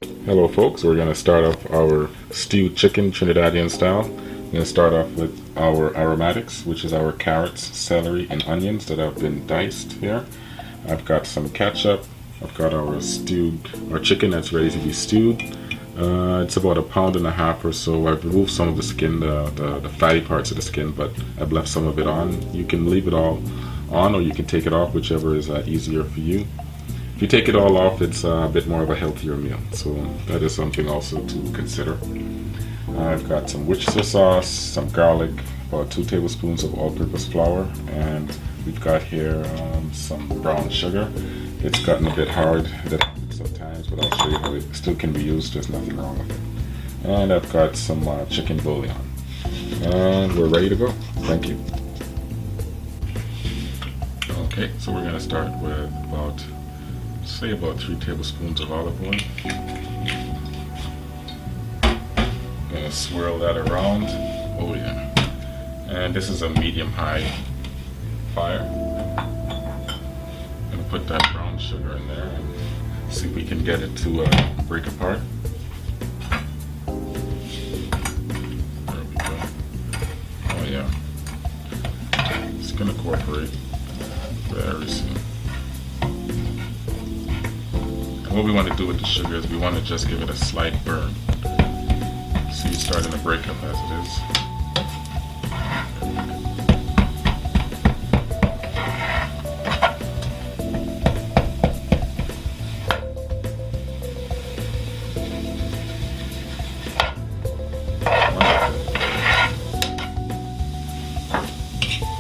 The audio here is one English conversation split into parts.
Hello folks, we're going to start off our stewed chicken Trinidadian style. We're going to start off with our aromatics, which is our carrots, celery, and onions that have been diced here. I've got some ketchup. I've got our chicken that's ready to be stewed. It's about 1.5 pounds or so. I've removed some of the skin, the fatty parts of the skin, but I've left some of it on. You can leave it all on or you can take it off, whichever is easier for you. If you take it all off, it's a bit more of a healthier meal, so that is something also to consider. I've got some Worcestershire sauce, some garlic, about 2 tablespoons of all-purpose flour, and we've got here some brown sugar. It's gotten a bit hard sometimes, but I'll show you how it still can be used. There's nothing wrong with it. And I've got some chicken bouillon, and we're ready to go. Thank you. Okay, so we're going to start with about 3 tablespoons of olive oil. I'm going to swirl that around. Oh yeah. And this is a medium-high fire. I'm going to put that brown sugar in there and see if we can get it to break apart. There we go. Oh yeah. It's going to incorporate very soon. And what we want to do with the sugar is we want to just give it a slight burn. See, it's starting to break up as it is.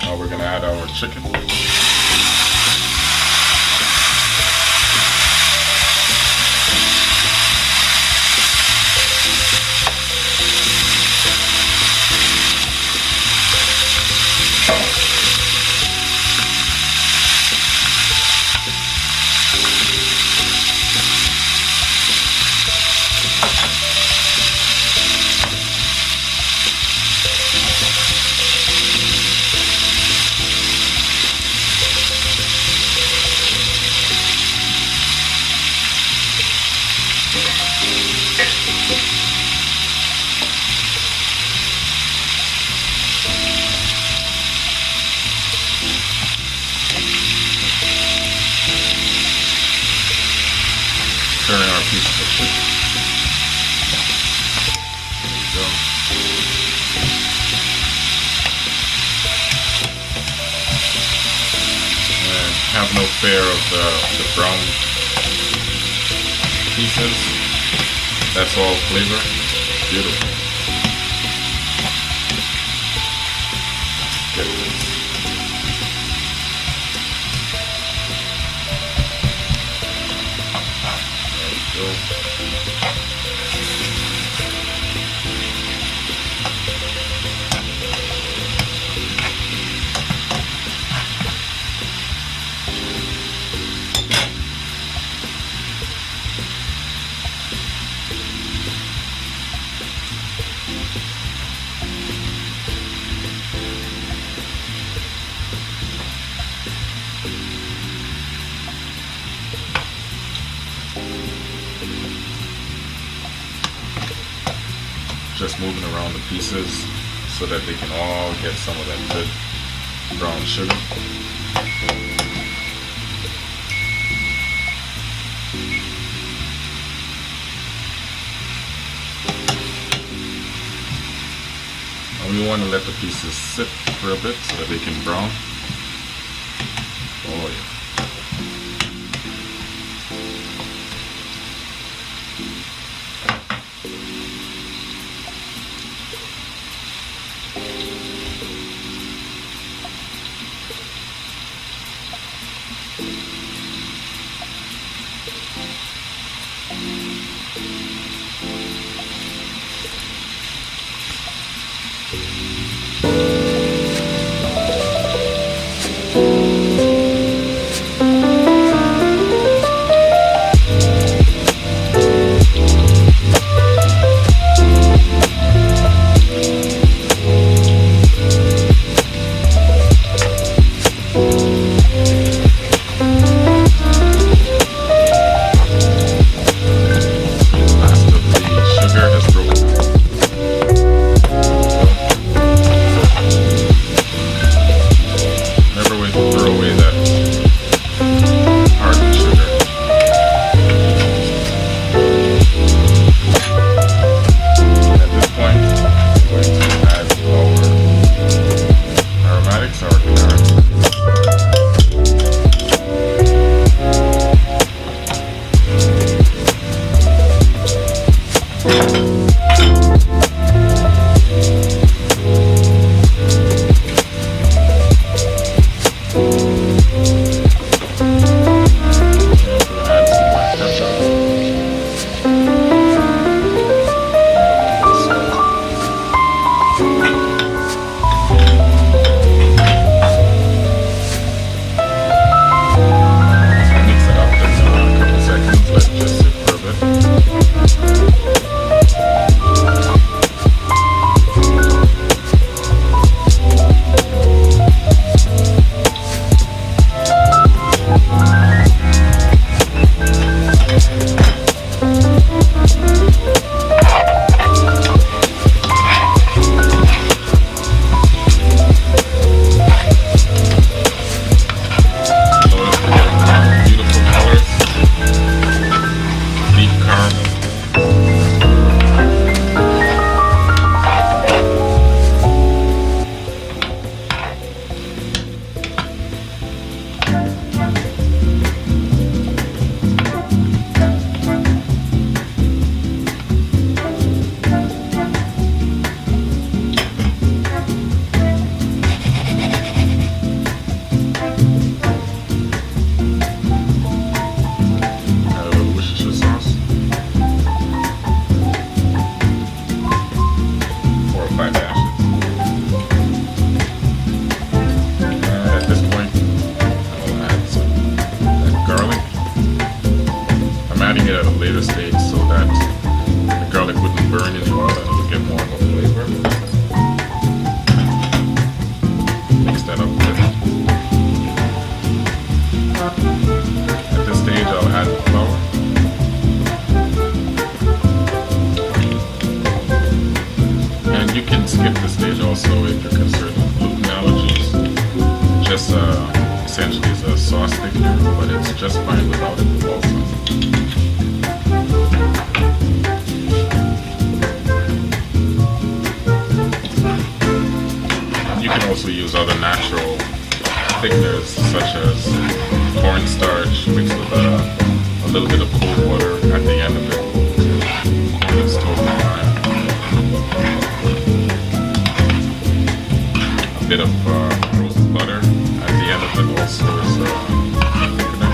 Now we're going to add our chicken. Turn our pieces of chicken. There we go. And have no fear of the brown pieces. That's all flavor. Beautiful. Get this. Just moving around the pieces so that they can all get some of that good brown sugar. And we want to let the pieces sit for a bit so that they can brown. Oh yeah. putting it at a later stage so that the garlic wouldn't burn in the oil and it would get more of a flavor. Mix that up good. At this stage I'll add the flour. And you can skip this stage also if you're concerned with gluten allergies. Just essentially is a sauce thickener, but it's just fine without it also. You can also use other natural thickeners such as cornstarch mixed with a little bit of cold water at the end of it. It's totally fine. A bit of roasted butter at the end of it also is thickener.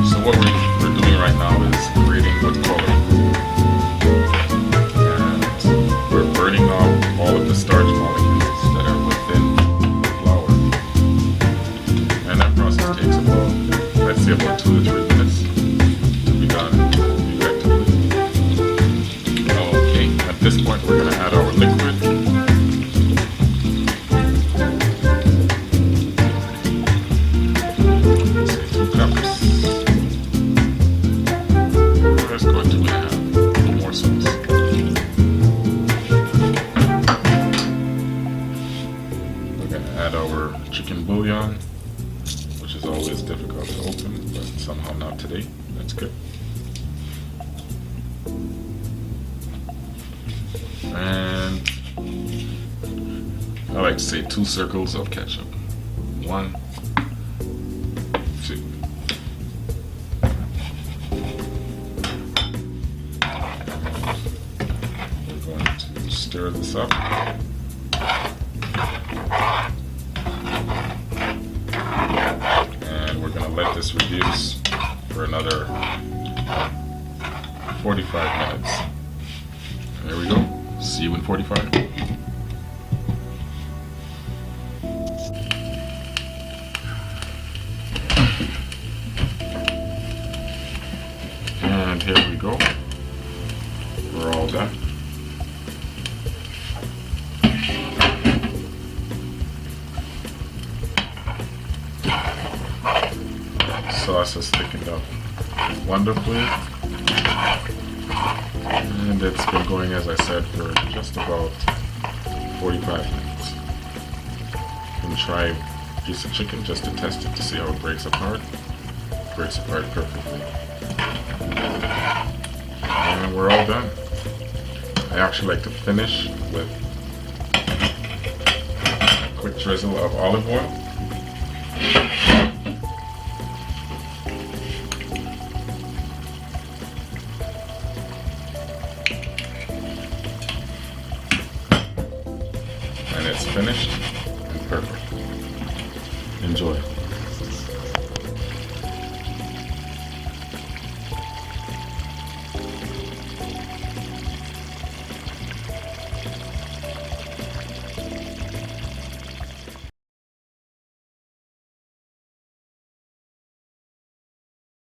So what we're doing right now is creating what's called a roux. And we're burning off all of the starch molecules that are within the flour. And that process takes about, let's say, about 2 to 3 minutes to be done effectively. Okay, at this point we're going to add our liquid. Say 2 cups. Let's go 2.5 morsels. We're going to add our chicken bouillon, which is always difficult to open, but somehow not today. That's good. And I like to say 2 circles of ketchup. 1, 2. We're going to stir this up. And we're going to let this reduce for another 45 minutes. There we go. See you in 45. And here we go. We're all done. Sauce has thickened up wonderfully. And it's been going, as I said, for just about 45 minutes. You can try a piece of chicken just to test it to see how it breaks apart. It breaks apart perfectly. And we're all done. I actually like to finish with a quick drizzle of olive oil. And it's finished.